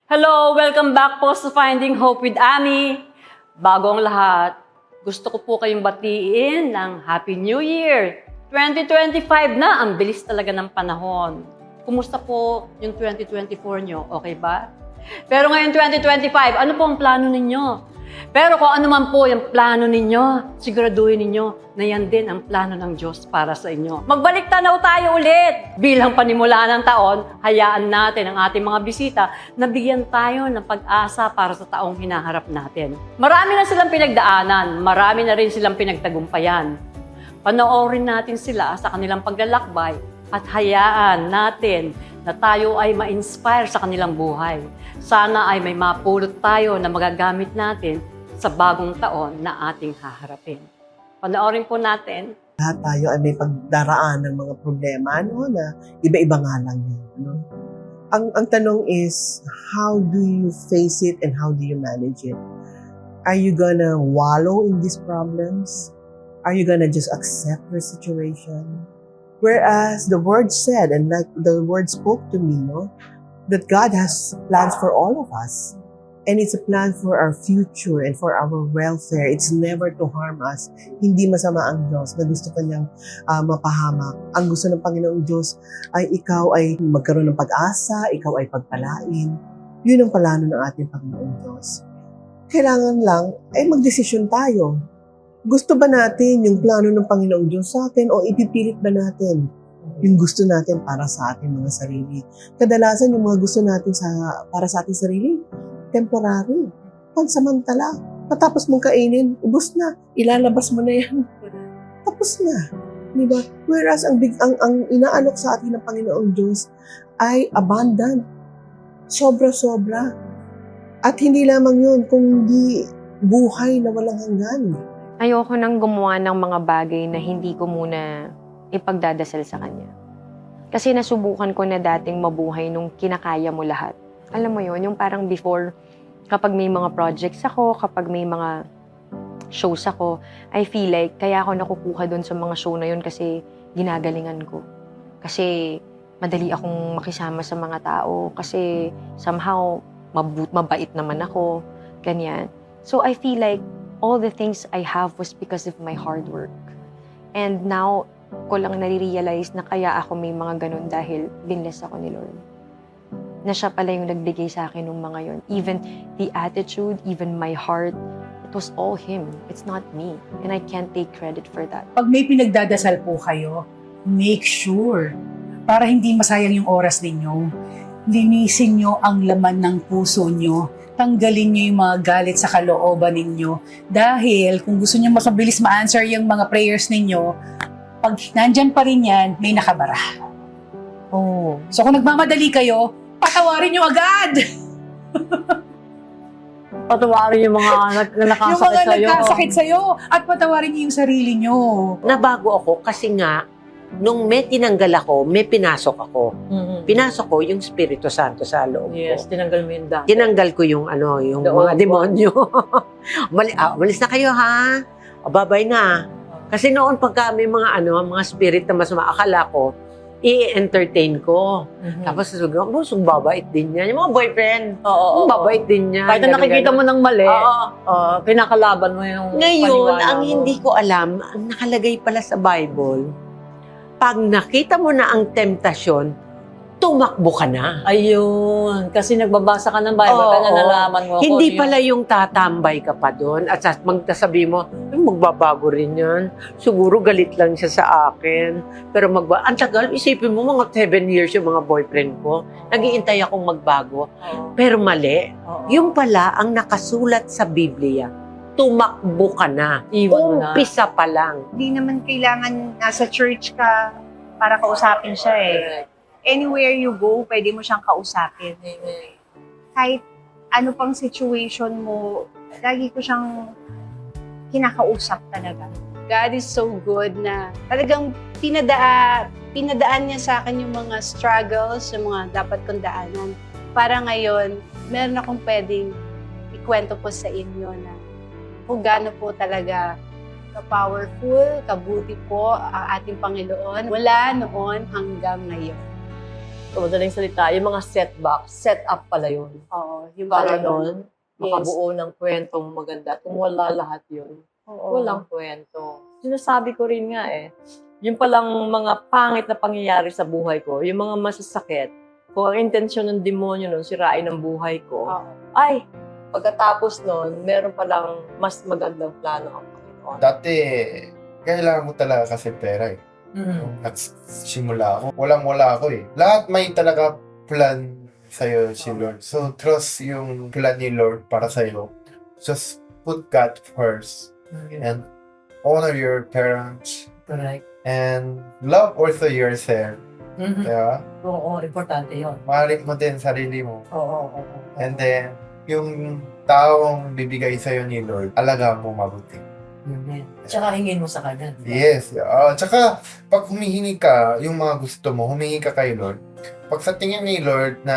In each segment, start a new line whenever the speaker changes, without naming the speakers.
Hello! Welcome back po sa Finding Hope with Ami. Bago ang lahat, gusto ko po kayong batiin ng Happy New Year! 2025 na! Ang bilis talaga ng panahon. Kumusta po yung 2024 nyo? Okay ba? Pero ngayon 2025, ano po ang plano ninyo? Pero kung ano man po yung plano ninyo, siguraduhin ninyo na yan din ang plano ng Diyos para sa inyo. Magbalik tanaw tayo ulit! Bilang panimula ng taon, hayaan natin ang ating mga bisita na bigyan tayo ng pag-asa para sa taong hinaharap natin. Marami na silang pinagdaanan, marami na rin silang pinagtagumpayan. Panoorin natin sila sa kanilang paglalakbay at hayaan natin na tayo ay ma-inspire sa kanilang buhay. Sana ay may mapulot tayo na magagamit natin sa bagong taon na ating haharapin. Panoorin po natin.
Lahat tayo ay may pagdaraan ng mga problema, na iba-iba nga lang yan. Ang tanong is, how do you face it and how do you manage it? Are you gonna wallow in these problems? Are you gonna just accept your situation? Whereas the word said, and like the word spoke to me, that God has plans for all of us. And it's a plan for our future and for our welfare. It's never to harm us. Hindi masama ang Diyos na gusto kanyang mapahamak. Ang gusto ng Panginoong Diyos ay ikaw ay magkaroon ng pag-asa, ikaw ay pagpalain. Yun ang plano ng ating Panginoong Diyos. Kailangan lang ay magdesisyon tayo. Gusto ba natin yung plano ng Panginoong Diyos sa atin o ipipilit ba natin yung gusto natin para sa ating mga sarili? Kadalasan yung mga gusto natin para sa ating sarili, temporary, pansamantala. Matapos mong kainin, ubos na, ilalabas mo na yan. Tapos na. Diba? Whereas ang inaalok sa atin ng Panginoong Diyos ay abundant. Sobra-sobra. At hindi lamang yun, kundi buhay na walang hanggan.
Ayoko nang gumawa ng mga bagay na hindi ko muna ipagdadasal sa Kanya. Kasi nasubukan ko na dating mabuhay nung kinakaya mo lahat. Alam mo yon, yung parang before, kapag may mga projects ako, kapag may mga shows ako, I feel like kaya ako nakukuha doon sa mga show na yun kasi ginagalingan ko. Kasi madali akong makisama sa mga tao. Kasi somehow, mabait naman ako. Ganyan. So I feel like all the things I have was because of my hard work. And now, ko lang nare-realize na kaya ako may mga ganun dahil binless ako ni Lord. Na siya pala yung nagbigay sa akin ng mga yun. Even the attitude, even my heart, it was all Him. It's not me. And I can't take credit for that.
Pag may pinagdadasal po kayo, make sure para hindi masayang yung oras ninyo. Linisin nyo ang laman ng puso nyo. Tanggalin nyo yung mga galit sa kalooban ninyo. Dahil kung gusto nyo makabilis ma-answer yung mga prayers ninyo, pag nandyan pa rin yan, may nakabara. Oh. So kung nagmamadali kayo, patawarin nyo agad!
Patawarin yung mga nakasakit
Yung mga
sa'yo.
nagkasakit sa'yo at patawarin nyo yung sarili nyo.
Nabago ako kasi nga, nung may tinanggal ako, may pinasok ako. Pinasok ko yung Espiritu Santo sa loob
Yes,
ko.
tinanggal mo yung dati.
Tinanggal ko yung yung mga demonyo. Malis na kayo ha. Babay na. Kasi noon pagka may mga mga spirit na mas maakala ko, i-entertain ko. Tapos babait din yan. Yung mga boyfriend, babait din yan.
Kahit na nakikita mo ng mali,
Oo.
kinakalaban mo yung
Ngayon,
paniwala
ang
mo.
hindi ko alam, ang nakalagay pala sa Bible, pag nakita mo na ang temptasyon, tumakbo ka na.
Ayun, kasi nagbabasa ka ng Bible,
Oo,
kaya nalalaman mo.
Hindi
kung ano
pala yung tatambay ka pa doon at magsasabi mo, magbabago rin yan. Siguro galit lang siya sa akin. Pero ang tagal, isipin mo mga 7 years yung mga boyfriend ko. Nag-iintay akong magbago. Pero mali. Yung pala ang nakasulat sa Biblia, tumakbo ka na.
Iwan mo na.
Umpisa pa lang.
Hindi naman kailangan nasa church ka para kausapin siya eh. Anywhere you go, pwede mo siyang kausapin. Kahit ano pang situation mo, lagi ko siyang kinakausap talaga.
God is so good na talagang pinadaan niya sa akin yung mga struggles, yung mga dapat kong daanan. Para ngayon, meron akong pwedeng ikwento po sa inyo na kung gaano po talaga ka-powerful, kabuti po ang ating Panginoon mula noon hanggang ngayon.
So, madaling salita, yung mga setback, set up pala yun.
Oo, yung
Para
pala
doon,
Yes.
makabuo ng kwentong maganda. Kung wala lahat yun,
Oo.
walang kwento. Sinasabi ko rin nga yung palang mga pangit na pangyayari sa buhay ko, yung mga masasakit, kung ang intensyon ng demonyo nun, sirain ang buhay ko,
Oo.
ay, pagkatapos nun, meron palang mas magandang plano ang Panginoon.
Dati, kailangan ko talaga kasi pera eh. Nung nagsimula ako, walang-wala ako eh. Lahat may talaga plan sa'yo si Lord. So, trust yung plan ni Lord para sa'yo. Just put God first and honor your parents
Correct.
and love also yourself. Diba?
Oo, importante yun.
Mahalin mo din sarili mo.
Oo.
And then, yung taong bibigay sa'yo ni Lord, alagaan mo mabuti.
Tsaka hingin mo sa kanya.
Yes. Tsaka, pag humihingi ka, yung mga gusto mo, humingi ka kay Lord. Pag sa tingin ni Lord na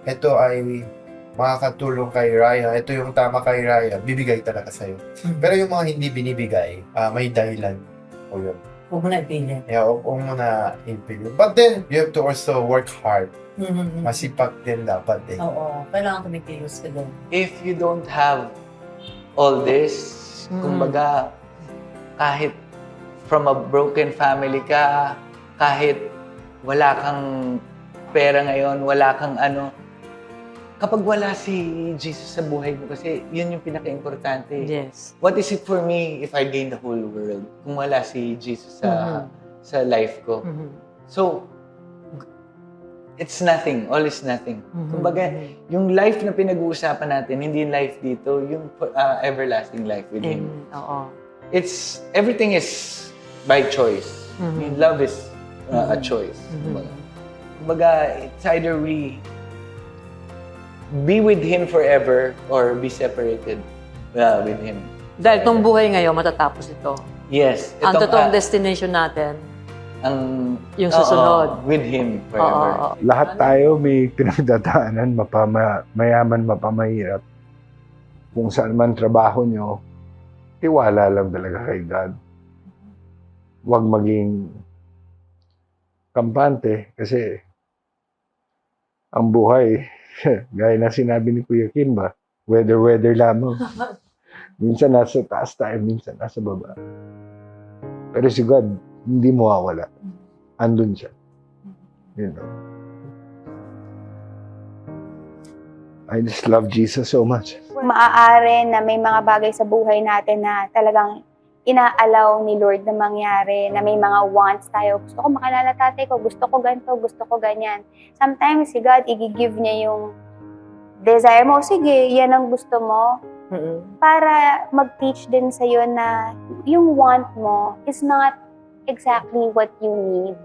ito ay makakatulong kay Raya, ito yung tama kay Raya, bibigay talaga sa'yo. Pero yung mga hindi binibigay, may dahilan o yun.
Huwag mo na ipili.
Yeah, huwag mo na ipili. But then, you have to also work hard. Masipag din dapat eh.
Oo, kailangan kumikilos ka doon.
If you don't have all this, kumbaga, kahit from a broken family ka, kahit wala kang pera ngayon, wala kang ano, kapag wala si Jesus sa buhay mo, kasi yun yung pinaka-importante.
Yes.
What is it for me if I gain the whole world kung wala si Jesus sa life ko? So, it's nothing. All is nothing. Kumbaga, yung life na pinag-uusapan natin, hindi yung life dito, yung everlasting life with Him.
Oo.
Everything is by choice. I mean, love is a choice. Kumbaga, it's either we be with Him forever or be separated with Him.
Dahil itong buhay ngayon, matatapos ito.
Yes.
Ang totoong destination natin, yung susunod.
With Him forever.
Lahat tayo may pinagdadaanan, mayaman, mapamahirap. Kung saan man trabaho nyo, tiwala lang talaga kay God. Huwag maging kampante kasi ang buhay, gaya na sinabi ni Kuya Kim ba, weather lamang. Minsan nasa taas tayo, minsan nasa baba. Pero si God, hindi mawawala. Andun siya. You know. I just love Jesus so much.
Maaari na may mga bagay sa buhay natin na talagang inaalaw ni Lord na mangyari, na may mga wants tayo. Gusto ko makilala tatay ko, gusto ko ganito, gusto ko ganyan. Sometimes si God, i-give niya yung desire mo, sige, yan ang gusto mo. Para mag-teach din sa'yo na yung want mo is not exactly what you need.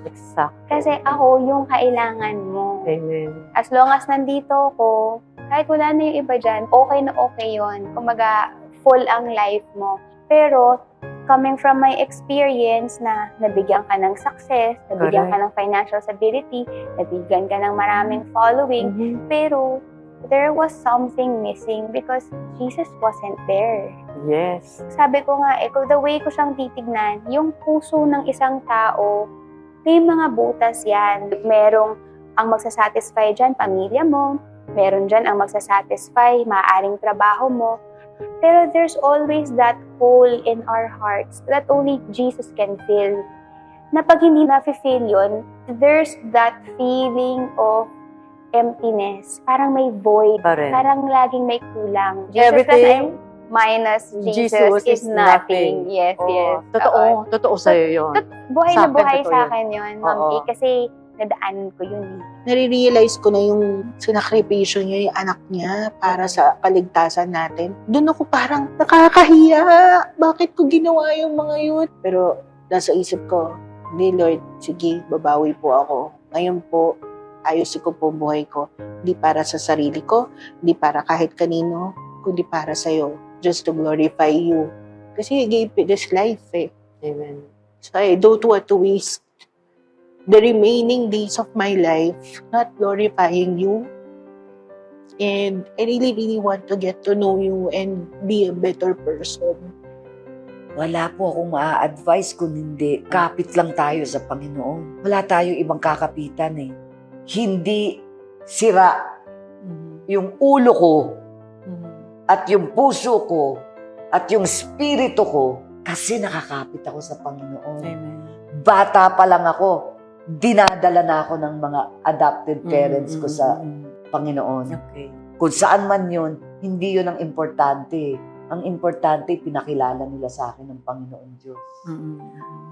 Exact.
Kasi ako, yung kailangan mo.
Amen.
As long as nandito ako, kahit wala na yung iba dyan, okay yun. Kumbaga, full ang life mo. Pero, coming from my experience na nabigyan ka ng success, nabigyan ka ng financial stability, nabigyan ka ng maraming following, pero there was something missing because Jesus wasn't there.
Yes.
Sabi ko nga, the way ko siyang titignan, yung puso ng isang tao, may mga butas yan. Merong ang magsasatisfy dyan, pamilya mo. Meron dyan ang magsasatisfy, maaaring trabaho mo. Pero there's always that hole in our hearts that only Jesus can fill. Na pag hindi na-fill yun, there's that feeling of emptiness. Parang may void. Parang laging may kulang.
Everything
minus Jesus is nothing. Yes, yes.
Totoo sa'yo yun.
Buhay
Sa
na
akin,
buhay
totoo
sa
yun.
akin yun, Ma'am
Oo.
Kay, kasi nadaanan ko yun eh.
Nare-realize ko na yung sinakripisyo niya, yung anak niya para sa kaligtasan natin. Doon ako parang nakakahiya. Bakit ko ginawa yung mga yun? Pero nasa isip ko, ni Lord, sige, babawi po ako. Ngayon po, ayusin ko po buhay ko. Hindi para sa sarili ko, hindi para kahit kanino, kundi para sa'yo. Just to glorify you. Kasi He gave me this life eh.
Amen.
So I don't want to waste the remaining days of my life not glorifying you. And I really want to get to know you and be a better person.
Wala po akong maa-advise kung hindi. Kapit lang tayo sa Panginoon. Wala tayo ibang kakapitan eh. hindi sira yung ulo ko at yung puso ko at yung spirito ko kasi nakakapit ako sa Panginoon. Bata pa lang ako, dinadala na ako ng mga adopted parents ko sa Panginoon. Kung saan man yun, hindi yun ang importante. Ang importante, pinakilala nila sa akin ng Panginoon Diyos.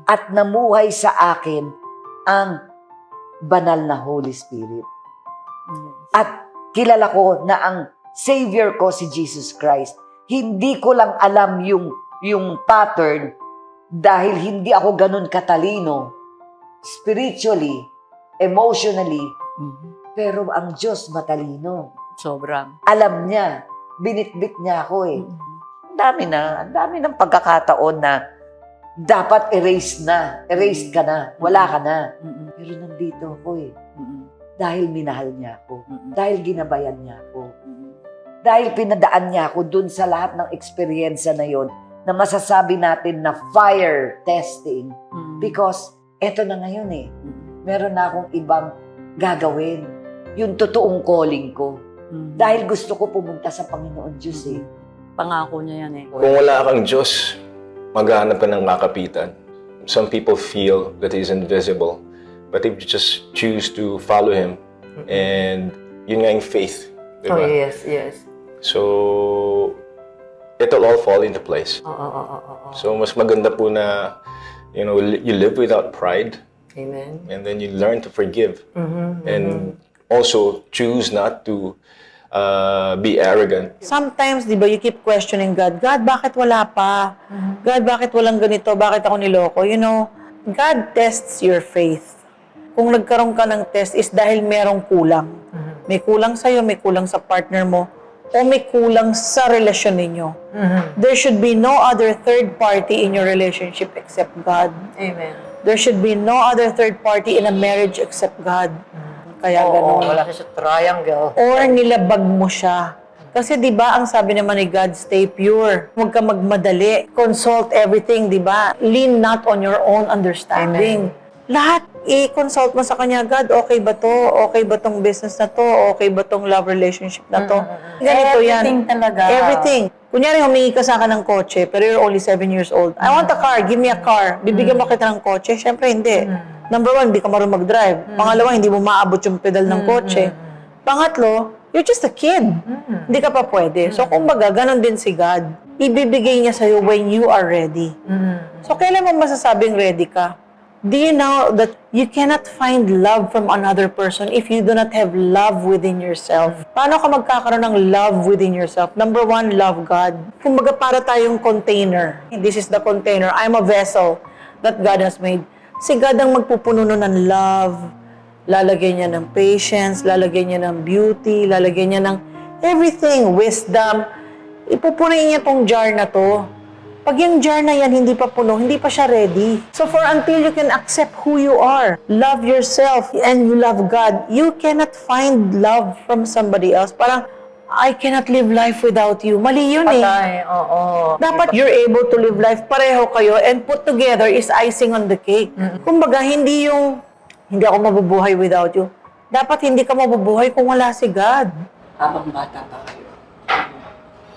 At namuhay sa akin ang banal na Holy Spirit. At kilala ko na ang Savior ko si Jesus Christ. Hindi ko lang alam yung pattern dahil hindi ako ganun katalino, spiritually, emotionally, pero ang Diyos matalino.
Sobrang.
Alam niya, binitbit niya ako eh. Ang dami ng pagkakataon na dapat erased ka na, wala ka na. Pero nandito ako eh. Dahil minahal niya ako. Dahil ginabayan niya ako. Dahil pinadaan niya ako dun sa lahat ng eksperyensya na yon na masasabi natin na fire testing. Because eto na ngayon eh. Meron na akong ibang gagawin. Yung totoong calling ko. Dahil gusto ko pumunta sa Panginoon Diyos eh.
Pangako niya yan eh.
Kung wala kang Diyos, maghahanap ka ng makapitan. Some people feel that He's invisible. But if you just choose to follow Him, and yun nga yung faith. Diba?
Oh, yes.
So, it'll all fall into place. So, mas maganda po na, you live without pride.
Amen.
And then you learn to forgive. And also choose not to be arrogant.
Sometimes, di ba, you keep questioning God. God, bakit wala pa? God, bakit walang ganito? Bakit ako niloko? God tests your faith. Kung nagkaroon ka ng test is dahil merong kulang. May kulang sa'yo, may kulang sa partner mo, o may kulang sa relasyon ninyo. There should be no other third party in your relationship except God.
Amen.
There should be no other third party in a marriage except God. Kaya ganun.
Wala siya sa triangle.
Or nilabag mo siya. Kasi 'di ba ang sabi naman ni God, stay pure. Huwag ka magmadali. Consult everything, 'di ba? Lean not on your own understanding. Lahat i-consult mo sa kanya, God, okay ba to? Okay ba tong business na to? Okay ba tong love relationship na to? Ganito yan.
Everything talaga.
Everything. Kunyari, humingi ka sa akin ng kotse, pero you're only 7 years old. I want a car, give me a car. Bibigyan mo kita ng kotse? Siyempre, hindi. Number 1, hindi ka marunong mag-drive. Pangalawa, hindi mo maabot yung pedal ng kotse. Pangatlo, you're just a kid. Hindi ka pa pwede. So, kumbaga, ganun din si God. Ibibigay niya sa'yo when you are ready. So, kailan mo masasabing ready ka? Do you know that you cannot find love from another person if you do not have love within yourself? Paano ka magkakaroon ng love within yourself? Number 1, love God. Kumbaga para tayong container. This is the container. I'm a vessel that God has made. Si God ang magpupuno nun ng love. Lalagyan niya ng patience, lalagyan niya ng beauty, lalagyan niya ng everything, wisdom. Ipupunin niya tong jar na to. Pag yung jar na yan hindi pa puno, hindi pa siya ready. So for until you can accept who you are, love yourself, and you love God, you cannot find love from somebody else. Parang, I cannot live life without you. Mali yun eh. Dapat you're able to live life, pareho kayo, and put together is icing on the cake. Kumbaga, hindi ako mabubuhay without you. Dapat hindi ka mabubuhay kung wala si God.
Habang bata pa kayo,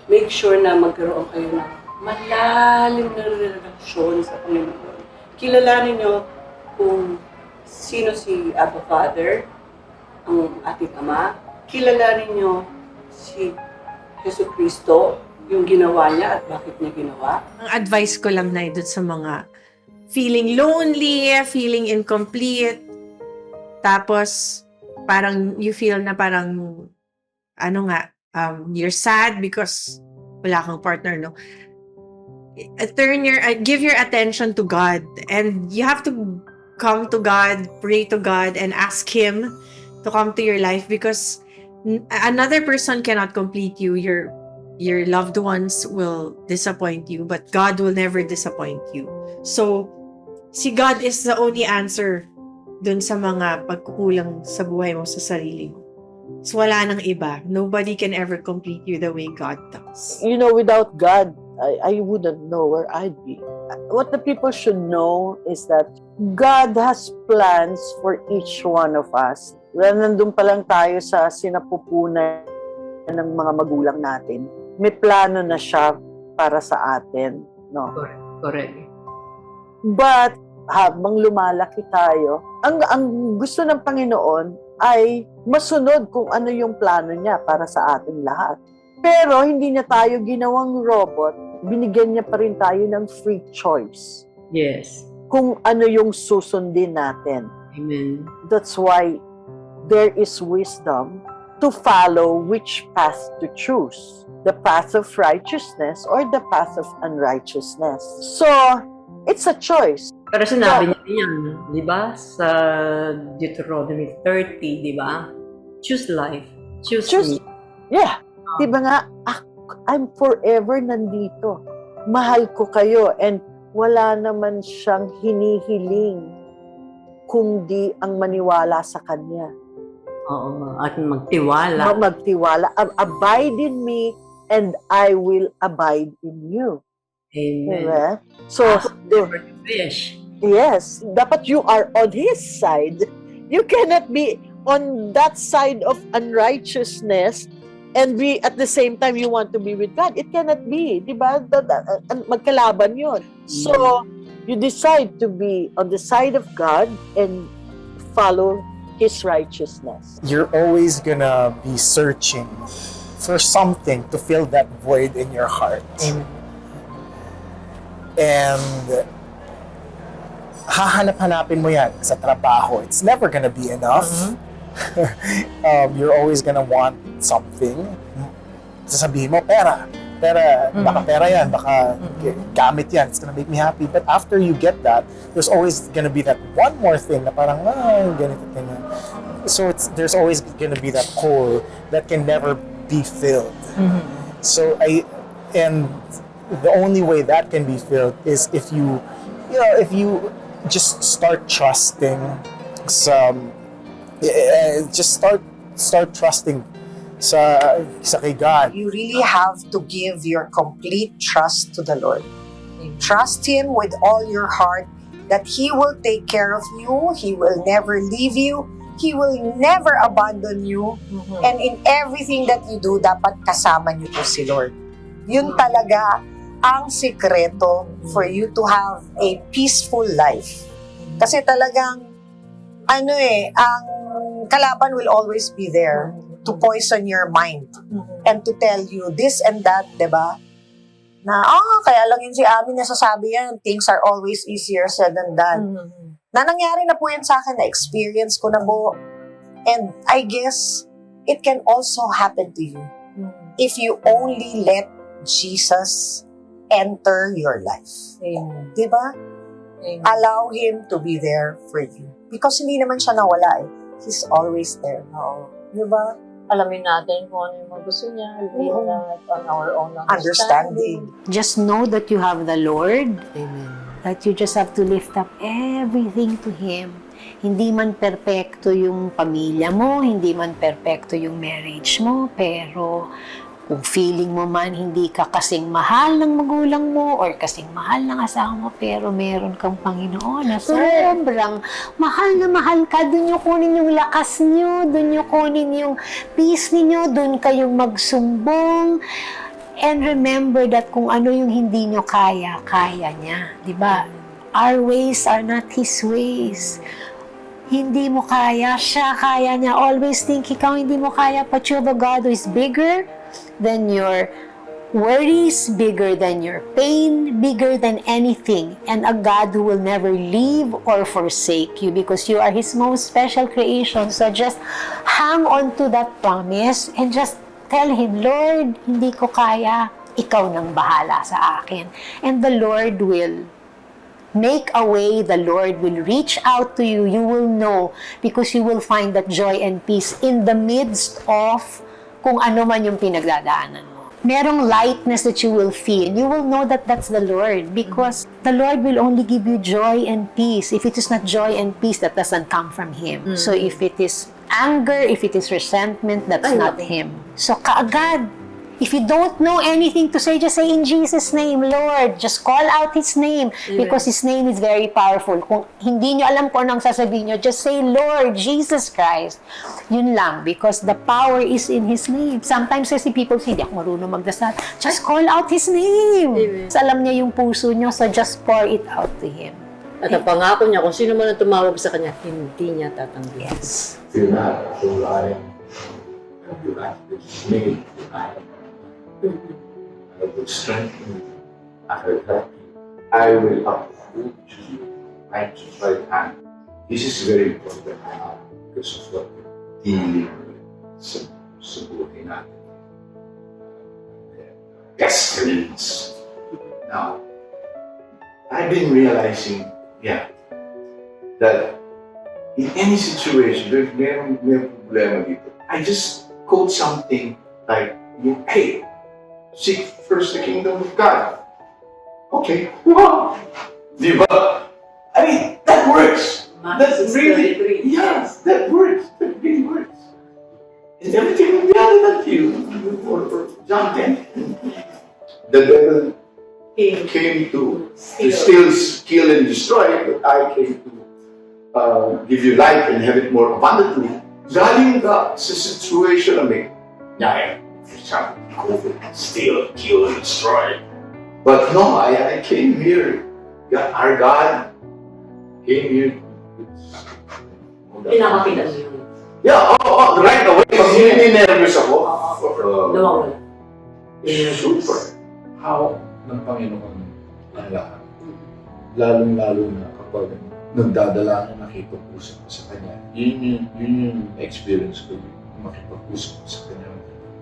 make sure na magkaroon kayo ng malalim na relasyon sa Panginoon. Kilalanin nyo kung sino si Abba Father, ang ating Ama. Kilalanin nyo si Jesu Cristo, yung ginawa niya at bakit niya ginawa.
Ang advice ko lang na doon sa mga feeling lonely, feeling incomplete, tapos parang you feel na parang you're sad because wala kang partner, no? Give your attention to God, and you have to come to God, pray to God, and ask Him to come to your life, because another person cannot complete you. Your loved ones will disappoint you, but God will never disappoint you. So, si God is the only answer dun sa mga pagkukulang sa buhay mo, sa sarili mo. So, wala nang iba. Nobody can ever complete you the way God does.
Without God, I wouldn't know where I'd be. What the people should know is that God has plans for each one of us. Well, nandun pa lang tayo sa sinapupunan ng mga magulang natin. May plano na siya para sa atin, no?
Correct.
But habang lumalaki tayo, ang gusto ng Panginoon ay masunod kung ano yung plano niya para sa ating lahat. Pero hindi niya tayo ginawang robot, binigyan niya pa rin tayo ng free choice.
Yes.
Kung ano yung susundin natin.
Amen.
That's why there is wisdom to follow which path to choose. The path of righteousness or the path of unrighteousness. So, it's a choice.
Pero sinabi niya yan, di ba? Sa Deuteronomy 30, di ba? Choose life. Choose me.
Yeah. Di ba nga, I'm forever nandito. Mahal ko kayo and wala naman siyang hinihiling kundi ang maniwala sa Kanya.
Oo, at magtiwala.
Magtiwala. Abide in me and I will abide in you.
Amen.
Diba? So,
Fish.
yes, dapat you are on His side. You cannot be on that side of unrighteousness and be at the same time you want to be with God. It cannot be. Diba? Magkalaban yun. So, you decide to be on the side of God and follow His righteousness.
You're always gonna be searching for something to fill that void in your heart. And hahanap-hanapin mo yan sa trabaho. It's never gonna be enough. You're always gonna want something. Sasabihin mo, pera. Baka pera yan, baka gamit yan. It's gonna make me happy. But after you get that, there's always gonna be that one more thing na parang, ganito, ganyan. So there's always gonna be that hole that can never be filled. So and the only way that can be filled is if you just start trusting start trusting sa kay God.
You really have to give your complete trust to the Lord. Trust Him with all your heart that He will take care of you, He will never leave you, He will never abandon you, and in everything that you do, dapat kasama niyo po si Lord. Yun talaga ang sikreto for you to have a peaceful life. Kasi talagang, ang kalaban will always be there to poison your mind and to tell you this and that, diba? Na, kaya lang yun si Ami nasasabi yan, things are always easier said than done. Na nangyari na po yan sa akin, na-experience ko na po. And I guess, it can also happen to you. If you only let Jesus enter your life. Diba? Allow Him to be there for you. Because hindi naman siya nawala eh. He's always there. Diba?
Alamin natin kung ano yung mga gusto niya. Lean on our own understanding.
Just know that you have the Lord.
Amen.
That you just have to lift up everything to Him. Hindi man perpekto yung pamilya mo, hindi man perpekto yung marriage mo, pero kung feeling mo man hindi ka kasing mahal ng magulang mo or kasing mahal ng asawa mo, pero meron kang Panginoon na sobrang mahal na mahal ka, dun nyo kunin yung lakas nyo, dun nyo kunin yung peace ninyo, dun kayong magsumbong. And remember that kung ano yung hindi nyo kaya, kaya niya. Diba? Our ways are not His ways. Hindi mo kaya, siya kaya niya. Always think ikaw hindi mo kaya, but you have a God who is bigger than your worries, bigger than your pain, bigger than anything, and a God who will never leave or forsake you because you are His most special creation. So just hang on to that promise and just tell Him, Lord, hindi ko kaya, ikaw nang bahala sa akin. And the Lord will make a way, the Lord will reach out to you, you will know, because you will find that joy and peace in the midst of kung ano man yung pinagdadaanan mo. Merong lightness that you will feel. You will know that that's the Lord because the Lord will only give you joy and peace. If it is not joy and peace, that doesn't come from Him. So if it is anger, if it is resentment, that's not Him. So kaagad, If you don't know anything to say, just say in Jesus' name, Lord. Just call out His name because His name is very powerful. Kung hindi nyo alam kung anong sasabihin nyo, just say, Lord, Jesus Christ. Yun lang, because the power is in His name. Sometimes kasi people say, di ako marunong magdasal. Just call out His name. Alam niya yung puso nyo, so just pour it out to Him.
At ang pangako niya, kung sino man ang tumawag sa kanya, hindi niya tatanggihan.
Yes.
Fear not, for I am your name. I will strengthen you. I will help you. I will uphold you. Righteous right hand. This is very important now because of what we're dealing with sa buhay natin. Destinies. Now, I've been realizing, that in any situation, may problema dito. I just quote something like, hey, seek first the kingdom of God. Okay, wow. Di ba? I mean, that works. That really, yes, that works. That really works. And everything will be added unto you. Or John 10. The devil came to steal, kill, and destroy, but I came to give you life and have it more abundantly. Galing ka sa situation na may COVID, steal, kill, and destroy. But no, I came here. Our God came here.
Pinakapitan mo yun.
Yeah, right away. Pag nervous ako.
Nawawala.
Super. How ng Panginoon ang lahat. Lalong-lalo na kapag nagdadala na nakipag-usap sa Kanya. Yun yung experience ko. Makipag-usap sa Kanya.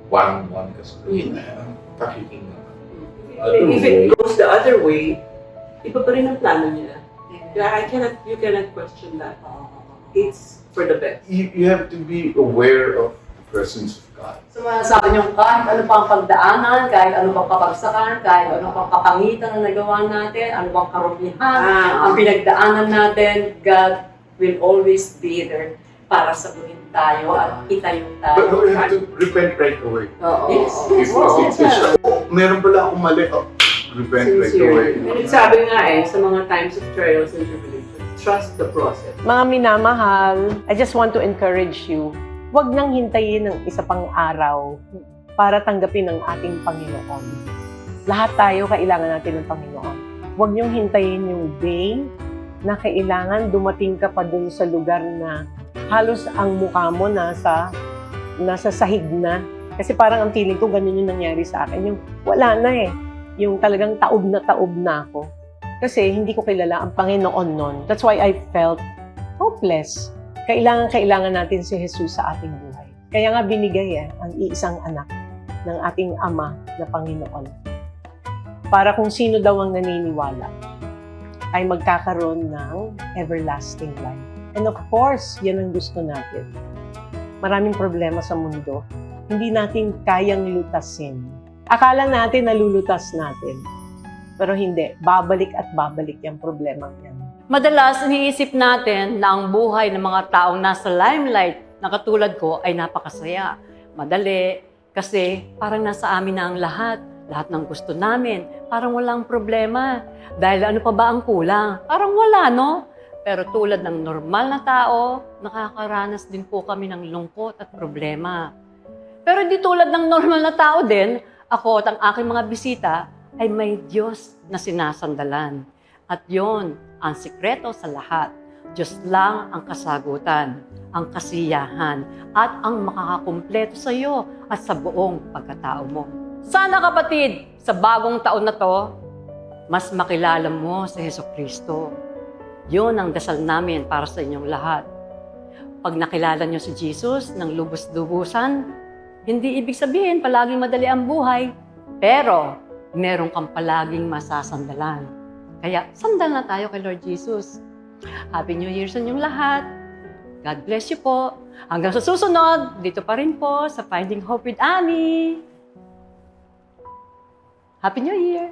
One-on-one ka sa Kanya. Pakikinggan.
If it goes the other way, iba pa rin ang plano niya. You cannot question that. It's for the best.
You have to be aware of the presence of God.
So masasabi niyo, kahit ano pang pagdaanan, kahit ano pang kapagsakan, kahit ano pang kapangitan na nagawa natin, ano pang karumihan, ang pinagdaanan natin, God will always be there para sagutin tayo at itayo tayo.
But we have to repent right away.
Yes.
Meron pala akong mali. Repent right away.
And it's sabi nga sa mga times of trials and tribulation, trust the process.
Mga minamahal, I just want to encourage you, huwag nang hintayin ng isa pang araw para tanggapin ang ating Panginoon. Lahat tayo kailangan natin ng Panginoon. Huwag niyong hintayin yung day na kailangan dumating ka pa dun sa lugar na halos ang mukha mo nasa sahig na. Kasi parang ang feeling ko ganun yung nangyari sa akin. Yung wala na yung talagang taob na ako. Kasi hindi ko kilala ang Panginoon nun. That's why I felt hopeless. Kailangan natin si Jesus sa ating buhay. Kaya nga binigay ang iisang anak ng ating Ama na Panginoon. Para kung sino daw ang naniniwala, ay magkakaroon ng everlasting life. And of course, yan ang gusto natin. Maraming problema sa mundo. Hindi natin kayang lutasin. Akala natin nalulutas natin. Pero hindi. Babalik at babalik yung problema yan.
Madalas, iniisip natin na ang buhay ng mga taong nasa limelight na katulad ko ay napakasaya. Madali. Kasi parang nasa amin na ang lahat. Lahat ng gusto namin. Parang walang problema. Dahil ano pa ba ang kulang? Parang wala, no? Pero tulad ng normal na tao, nakakaranas din po kami ng lungkot at problema. Pero di tulad ng normal na tao din, ako at ang aking mga bisita ay may Diyos na sinasandalan. At yon ang sikreto sa lahat. Diyos lang ang kasagutan, ang kasiyahan, at ang makakakumpleto sa iyo at sa buong pagkatao mo. Sana kapatid, sa bagong taon na to, mas makilala mo si Jesucristo. Yun ang dasal namin para sa inyong lahat. Pag nakilala niyo si Jesus ng lubos-lubusan, hindi ibig sabihin palaging madali ang buhay, pero meron kang palaging masasandalan. Kaya sandal na tayo kay Lord Jesus. Happy New Year sa inyong lahat. God bless you po. Hanggang sa susunod, dito pa rin po sa Finding Hope with Annie. Happy New Year!